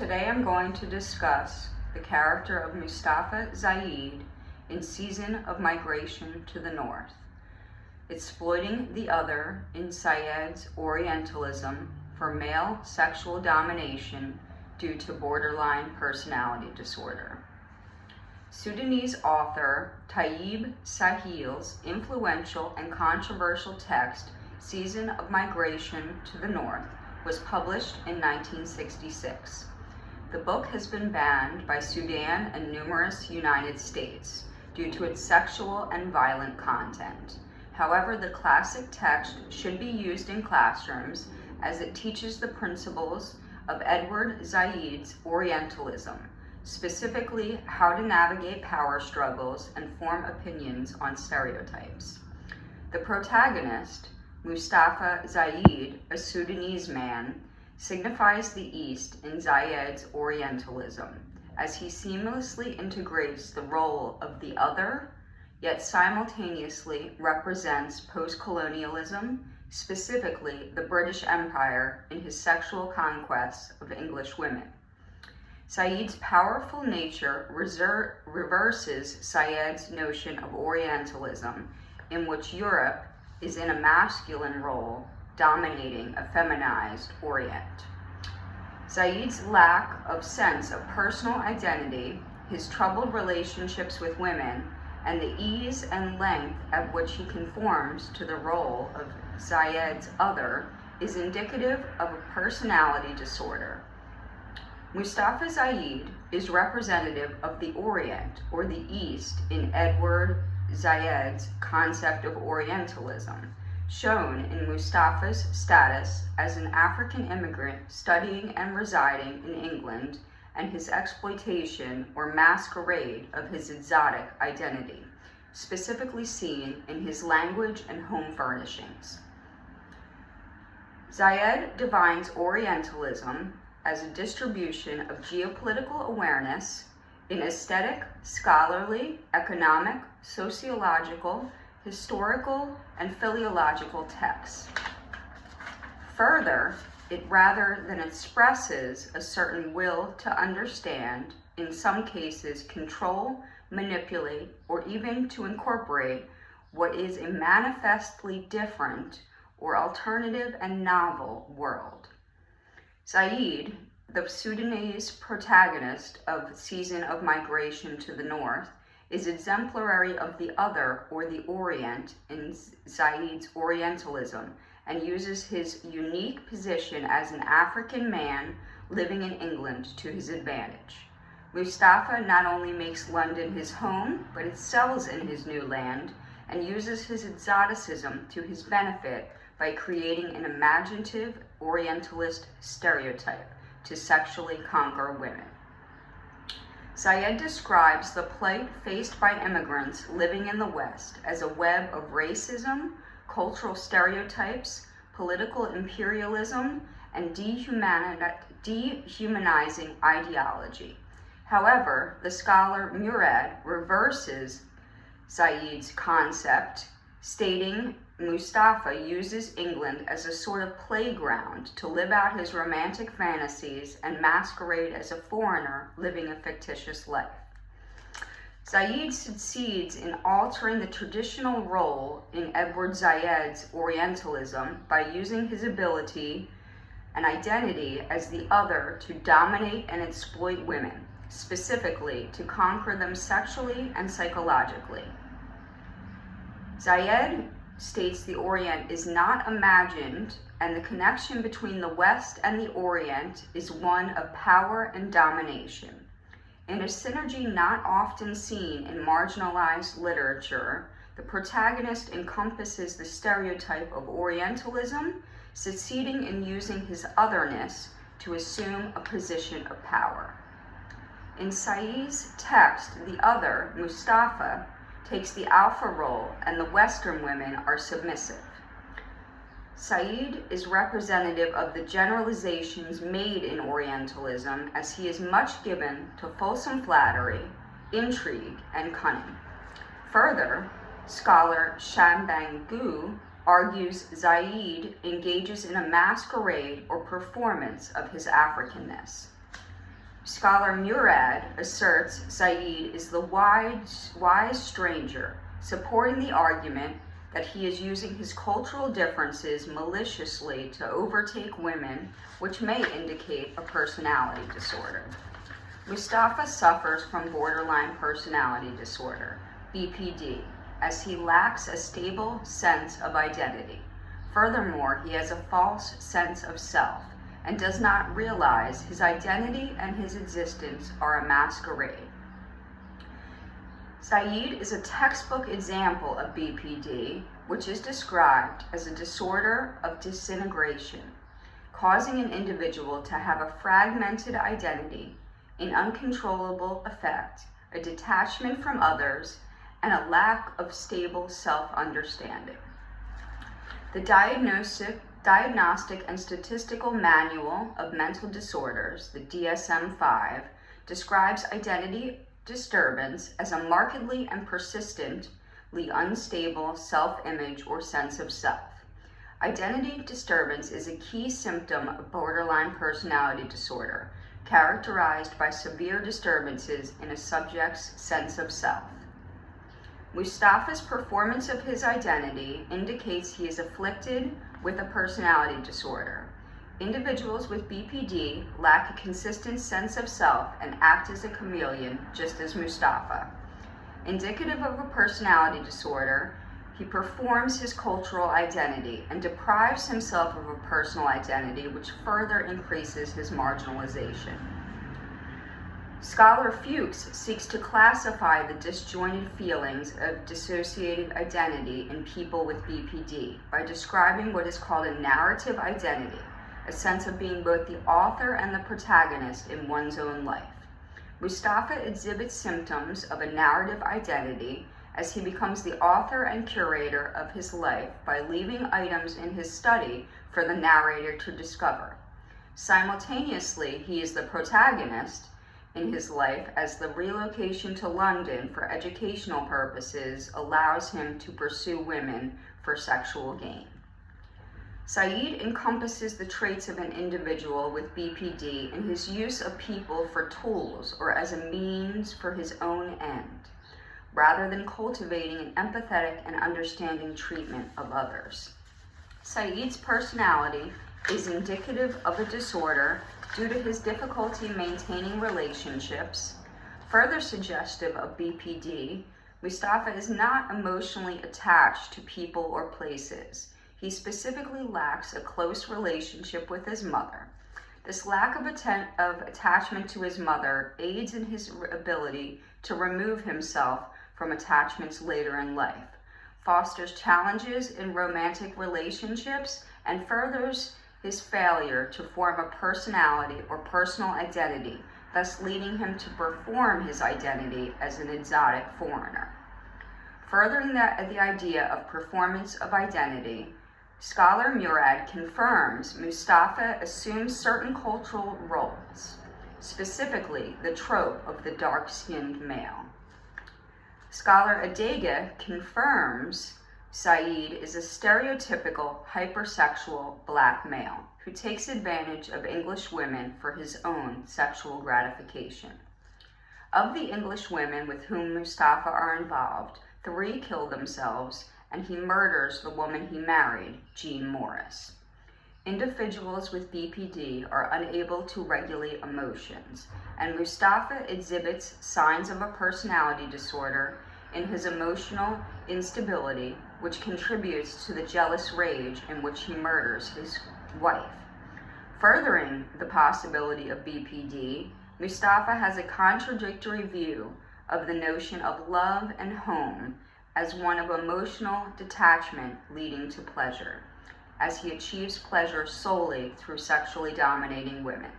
Today I'm going to discuss the character of Mustafa Sa'eed in Season of Migration to the North, exploiting the other in Sa'eed's Orientalism for male sexual domination due to borderline personality disorder. Sudanese author Tayyib Sahil's influential and controversial text, Season of Migration to the North, was published in 1966. The book has been banned by Sudan and numerous United States due to its sexual and violent content. However, the classic text should be used in classrooms as it teaches the principles of Edward Said's Orientalism, specifically how to navigate power struggles and form opinions on stereotypes. The protagonist, Mustafa Sa'eed, a Sudanese man, signifies the East in Said's Orientalism, as he seamlessly integrates the role of the other, yet simultaneously represents post-colonialism, specifically the British Empire, in his sexual conquests of English women. Said's powerful nature reverses Said's notion of Orientalism, in which Europe is in a masculine role, dominating a feminized Orient. Said's lack of sense of personal identity, his troubled relationships with women, and the ease and length at which he conforms to the role of Said's other is indicative of a personality disorder. Mustafa Sa'eed is representative of the Orient or the East in Edward Said's concept of Orientalism, shown in Mustafa's status as an African immigrant studying and residing in England, and his exploitation or masquerade of his exotic identity, specifically seen in his language and home furnishings. Said defines Orientalism as a distribution of geopolitical awareness in aesthetic, scholarly, economic, sociological, historical, and philological texts. Further, it rather than expresses a certain will to understand, in some cases control, manipulate, or even to incorporate what is a manifestly different or alternative and novel world. Sa'eed, the Sudanese protagonist of Season of Migration to the North, is exemplary of the other or the Orient in Said's Orientalism, and uses his unique position as an African man living in England to his advantage. Mustafa not only makes London his home, but excels in his new land, and uses his exoticism to his benefit by creating an imaginative Orientalist stereotype to sexually conquer women. Said describes the plight faced by immigrants living in the West as a web of racism, cultural stereotypes, political imperialism, and dehumanizing ideology. However, the scholar Murad reverses Said's concept, stating Mustafa uses England as a sort of playground to live out his romantic fantasies and masquerade as a foreigner living a fictitious life. Said succeeds in altering the traditional role in Edward Said's Orientalism by using his ability and identity as the other to dominate and exploit women, specifically to conquer them sexually and psychologically. Said states the Orient is not imagined, and the connection between the West and the Orient is one of power and domination. In a synergy not often seen in marginalized literature, the protagonist encompasses the stereotype of Orientalism, succeeding in using his otherness to assume a position of power. In Said's text, the other, Mustafa, takes the alpha role, and the Western women are submissive. Said is representative of the generalizations made in Orientalism, as he is much given to fulsome flattery, intrigue, and cunning. Further, scholar Shambang Gu argues Said engages in a masquerade or performance of his Africanness. Scholar Murad asserts Sa'eed is the wise stranger, supporting the argument that he is using his cultural differences maliciously to overtake women, which may indicate a personality disorder. Mustafa suffers from borderline personality disorder, BPD, as he lacks a stable sense of identity. Furthermore, he has a false sense of self and does not realize his identity and his existence are a masquerade. Sa'eed is a textbook example of BPD, which is described as a disorder of disintegration, causing an individual to have a fragmented identity, an uncontrollable affect, a detachment from others, and a lack of stable self-understanding. The Diagnostic and Statistical Manual of Mental Disorders, the DSM-5, describes identity disturbance as a markedly and persistently unstable self-image or sense of self. Identity disturbance is a key symptom of borderline personality disorder, characterized by severe disturbances in a subject's sense of self. Mustafa's performance of his identity indicates he is afflicted with a personality disorder. Individuals with BPD lack a consistent sense of self and act as a chameleon, just as Mustafa. Indicative of a personality disorder, he performs his cultural identity and deprives himself of a personal identity, which further increases his marginalization. Scholar Fuchs seeks to classify the disjointed feelings of dissociated identity in people with BPD by describing what is called a narrative identity, a sense of being both the author and the protagonist in one's own life. Mustafa exhibits symptoms of a narrative identity as he becomes the author and curator of his life by leaving items in his study for the narrator to discover. Simultaneously, he is the protagonist in his life as the relocation to London for educational purposes allows him to pursue women for sexual gain. Sa'eed encompasses the traits of an individual with BPD in his use of people for tools or as a means for his own end, rather than cultivating an empathetic and understanding treatment of others. Sa'eed's personality is indicative of a disorder due to his difficulty maintaining relationships. Further suggestive of BPD, Mustafa is not emotionally attached to people or places. He specifically lacks a close relationship with his mother. This lack of attachment to his mother aids in his ability to remove himself from attachments later in life, fosters challenges in romantic relationships, and furthers his failure to form a personality or personal identity, thus leading him to perform his identity as an exotic foreigner. Furthering the idea of performance of identity, scholar Murad confirms Mustafa assumes certain cultural roles, specifically the trope of the dark-skinned male. Scholar Adega confirms Sa'eed is a stereotypical hypersexual black male who takes advantage of English women for his own sexual gratification. Of the English women with whom Mustafa are involved, 3 kill themselves, and he murders the woman he married, Jean Morris. Individuals with BPD are unable to regulate emotions, and Mustafa exhibits signs of a personality disorder in his emotional instability, which contributes to the jealous rage in which he murders his wife. Furthering the possibility of BPD, Mustafa has a contradictory view of the notion of love and home as one of emotional detachment leading to pleasure, as he achieves pleasure solely through sexually dominating women.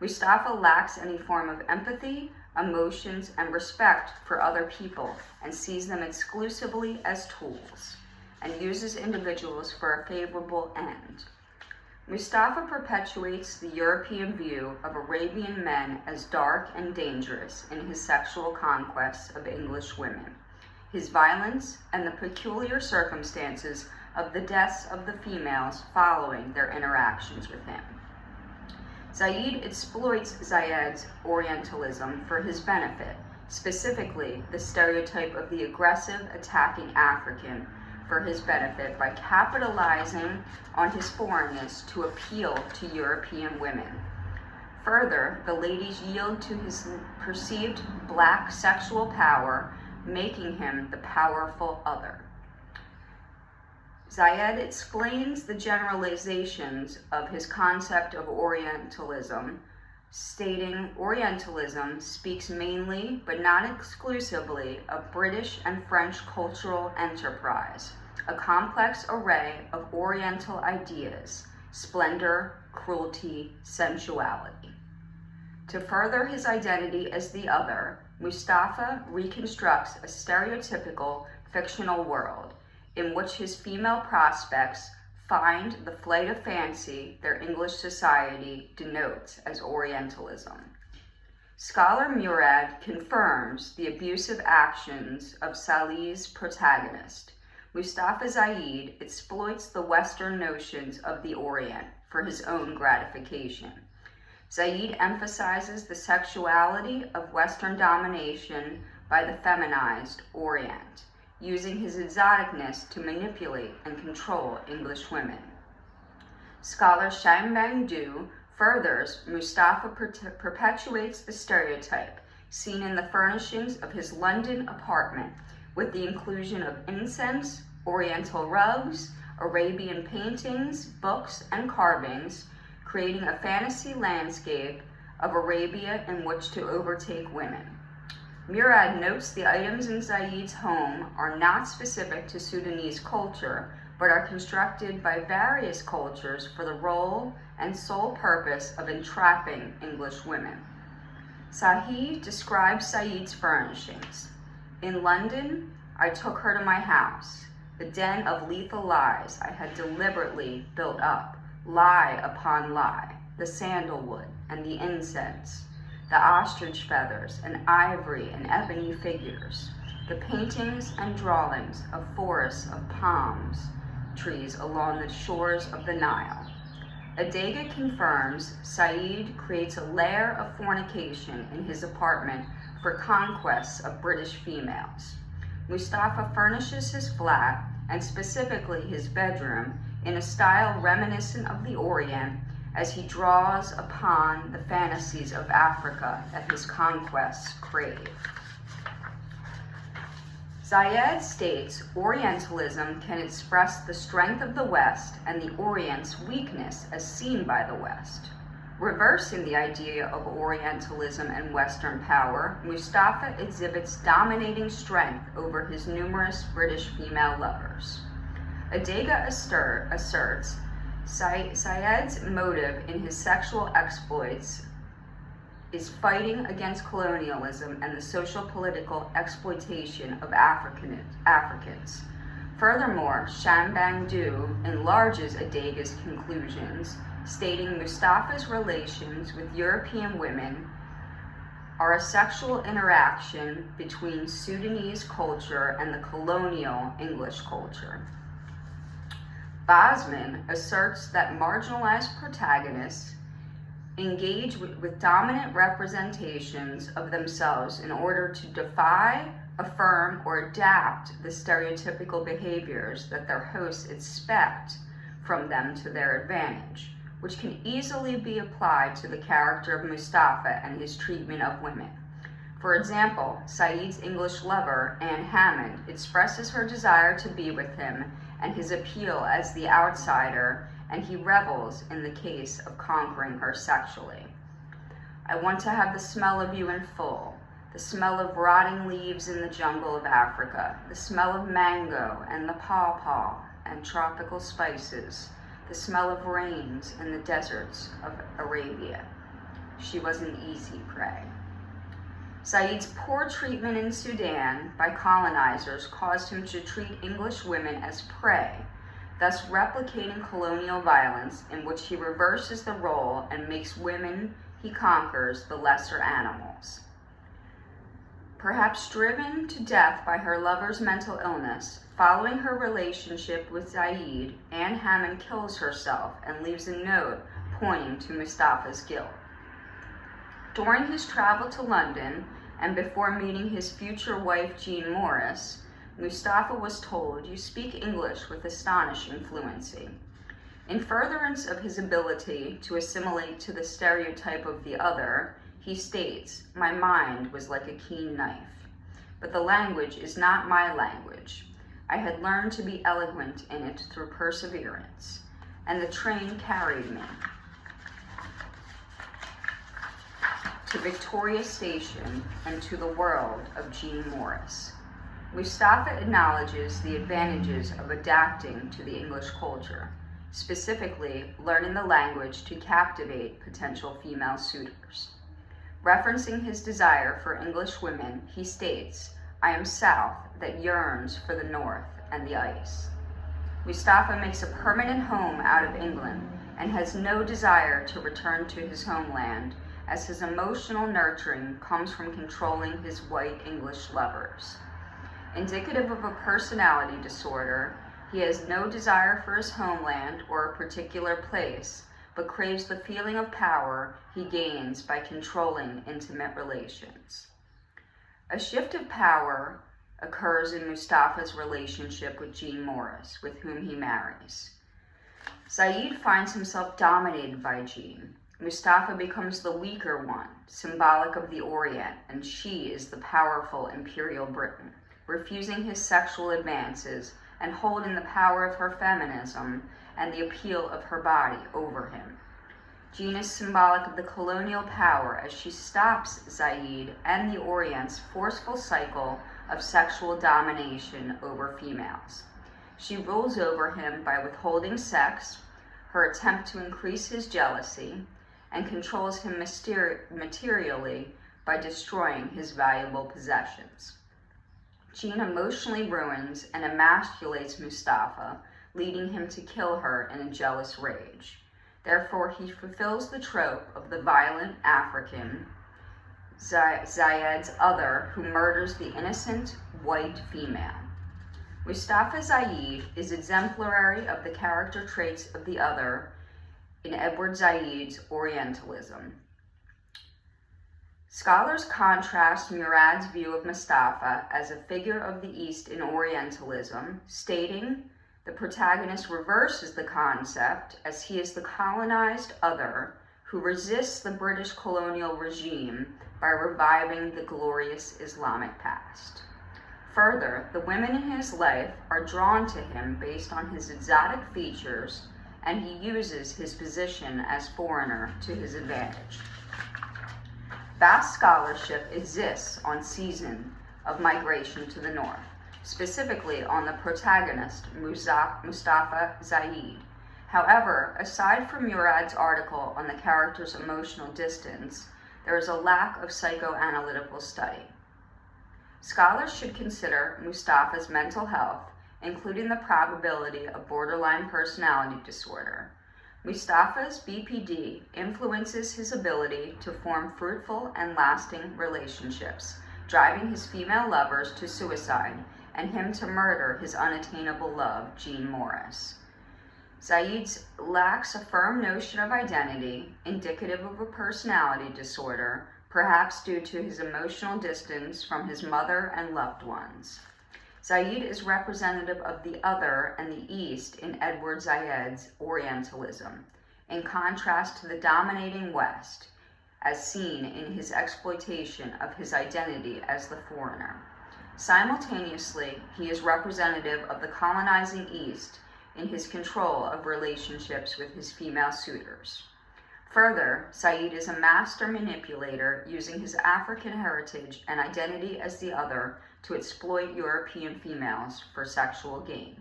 Mustafa lacks any form of empathy, emotions, and respect for other people and sees them exclusively as tools and uses individuals for a favorable end. Mustafa perpetuates the European view of Arabian men as dark and dangerous in his sexual conquests of English women, his violence, and the peculiar circumstances of the deaths of the females following their interactions with him. Sa'eed exploits Zayed's Orientalism for his benefit, specifically the stereotype of the aggressive, attacking African for his benefit by capitalizing on his foreignness to appeal to European women. Further, the ladies yield to his perceived black sexual power, making him the powerful other. Sa'eed explains the generalizations of his concept of Orientalism, stating Orientalism speaks mainly, but not exclusively, of British and French cultural enterprise, a complex array of Oriental ideas, splendor, cruelty, sensuality. To further his identity as the other, Mustafa reconstructs a stereotypical fictional world in which his female prospects find the flight of fancy their English society denotes as Orientalism. Scholar Murad confirms the abusive actions of Salih's protagonist. Mustafa Sa'eed exploits the Western notions of the Orient for his own gratification. Sa'eed emphasizes the sexuality of Western domination by the feminized Orient, using his exoticness to manipulate and control English women. Scholar Shambang Du furthers Mustafa perpetuates the stereotype seen in the furnishings of his London apartment with the inclusion of incense, Oriental rugs, Arabian paintings, books, and carvings, creating a fantasy landscape of Arabia in which to overtake women. Murad notes the items in Sa'eed's home are not specific to Sudanese culture, but are constructed by various cultures for the role and sole purpose of entrapping English women. Sa'eed describes Sa'eed's furnishings. In London, I took her to my house, the den of lethal lies I had deliberately built up, lie upon lie, the sandalwood and the incense, the ostrich feathers and ivory and ebony figures, the paintings and drawings of forests of palms trees along the shores of the Nile. Adega confirms Sa'eed creates a layer of fornication in his apartment for conquests of British females. Mustafa furnishes his flat, and specifically his bedroom, in a style reminiscent of the Orient, as he draws upon the fantasies of Africa that his conquests crave. Sa'eed states Orientalism can express the strength of the West and the Orient's weakness as seen by the West. Reversing the idea of Orientalism and Western power, Mustafa exhibits dominating strength over his numerous British female lovers. Adega asserts Sa'eed's motive in his sexual exploits is fighting against colonialism and the social-political exploitation of Africans. Furthermore, Shambang Du enlarges Adega's conclusions, stating Mustafa's relations with European women are a sexual interaction between Sudanese culture and the colonial English culture. Bosman asserts that marginalized protagonists engage with dominant representations of themselves in order to defy, affirm, or adapt the stereotypical behaviors that their hosts expect from them to their advantage, which can easily be applied to the character of Mustafa and his treatment of women. For example, Sa'eed's English lover, Anne Hammond, expresses her desire to be with him and his appeal as the outsider, and he revels in the case of conquering her sexually. I want to have the smell of you in full, the smell of rotting leaves in the jungle of Africa, the smell of mango and the pawpaw and tropical spices, the smell of rains in the deserts of Arabia. She was an easy prey. Sa'eed's poor treatment in Sudan by colonizers caused him to treat English women as prey, thus replicating colonial violence in which he reverses the role and makes women he conquers the lesser animals. Perhaps driven to death by her lover's mental illness, following her relationship with Sa'eed, Anne Hammond kills herself and leaves a note pointing to Mustafa's guilt. During his travel to London, and before meeting his future wife Jean Morris, Mustafa was told, "You speak English with astonishing fluency." In furtherance of his ability to assimilate to the stereotype of the other, he states, "My mind was like a keen knife, but the language is not my language. I had learned to be eloquent in it through perseverance, and the train carried me to Victoria Station and to the world of Jean Morris." Mustafa acknowledges the advantages of adapting to the English culture, specifically learning the language to captivate potential female suitors. Referencing his desire for English women, he states, "I am South that yearns for the North and the ice." Mustafa makes a permanent home out of England and has no desire to return to his homeland, as his emotional nurturing comes from controlling his white English lovers. Indicative of a personality disorder, he has no desire for his homeland or a particular place, but craves the feeling of power he gains by controlling intimate relations. A shift of power occurs in Mustafa's relationship with Jean Morris, with whom he marries. Sa'eed finds himself dominated by Jean. Mustafa becomes the weaker one, symbolic of the Orient, and she is the powerful imperial Britain, refusing his sexual advances and holding the power of her feminism and the appeal of her body over him. Jean is symbolic of the colonial power as she stops Sa'eed and the Orient's forceful cycle of sexual domination over females. She rules over him by withholding sex, her attempt to increase his jealousy, and controls him materially by destroying his valuable possessions. Jean emotionally ruins and emasculates Mustafa, leading him to kill her in a jealous rage. Therefore, he fulfills the trope of the violent African, Zayed's other, who murders the innocent white female. Mustafa Sa'eed is exemplary of the character traits of the other in Edward Said's Orientalism. Scholars contrast Murad's view of Mustafa as a figure of the East in Orientalism, stating the protagonist reverses the concept as he is the colonized other who resists the British colonial regime by reviving the glorious Islamic past. Further, the women in his life are drawn to him based on his exotic features, and he uses his position as foreigner to his advantage. Vast scholarship exists on Season of Migration to the North, specifically on the protagonist, Mustafa Sa'eed. However, aside from Murad's article on the character's emotional distance, there is a lack of psychoanalytical study. Scholars should consider Mustafa's mental health, including the probability of borderline personality disorder. Mustafa's BPD influences his ability to form fruitful and lasting relationships, driving his female lovers to suicide and him to murder his unattainable love, Jean Morris. Sa'eed lacks a firm notion of identity, indicative of a personality disorder, perhaps due to his emotional distance from his mother and loved ones. Sa'eed is representative of the other and the East in Edward Said's Orientalism, in contrast to the dominating West, as seen in his exploitation of his identity as the foreigner. Simultaneously, he is representative of the colonizing East in his control of relationships with his female suitors. Further, Sa'eed is a master manipulator using his African heritage and identity as the other to exploit European females for sexual gain.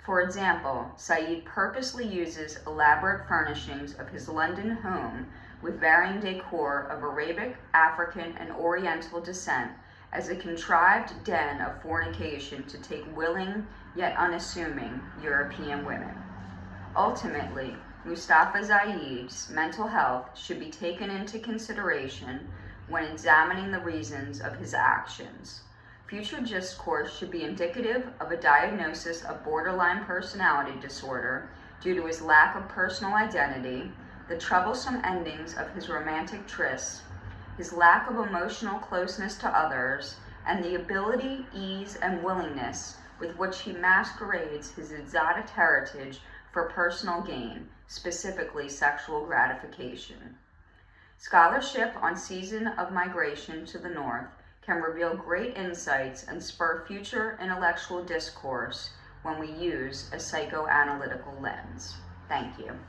For example, Sa'eed purposely uses elaborate furnishings of his London home with varying decor of Arabic, African, and Oriental descent as a contrived den of fornication to take willing yet unassuming European women. Ultimately, Mustafa Sa'eed's mental health should be taken into consideration when examining the reasons of his actions. Future discourse should be indicative of a diagnosis of borderline personality disorder due to his lack of personal identity, the troublesome endings of his romantic trysts, his lack of emotional closeness to others, and the ability, ease, and willingness with which he masquerades his exotic heritage for personal gain, specifically sexual gratification. Scholarship on Season of Migration to the North can reveal great insights and spur future intellectual discourse when we use a psychoanalytical lens. Thank you.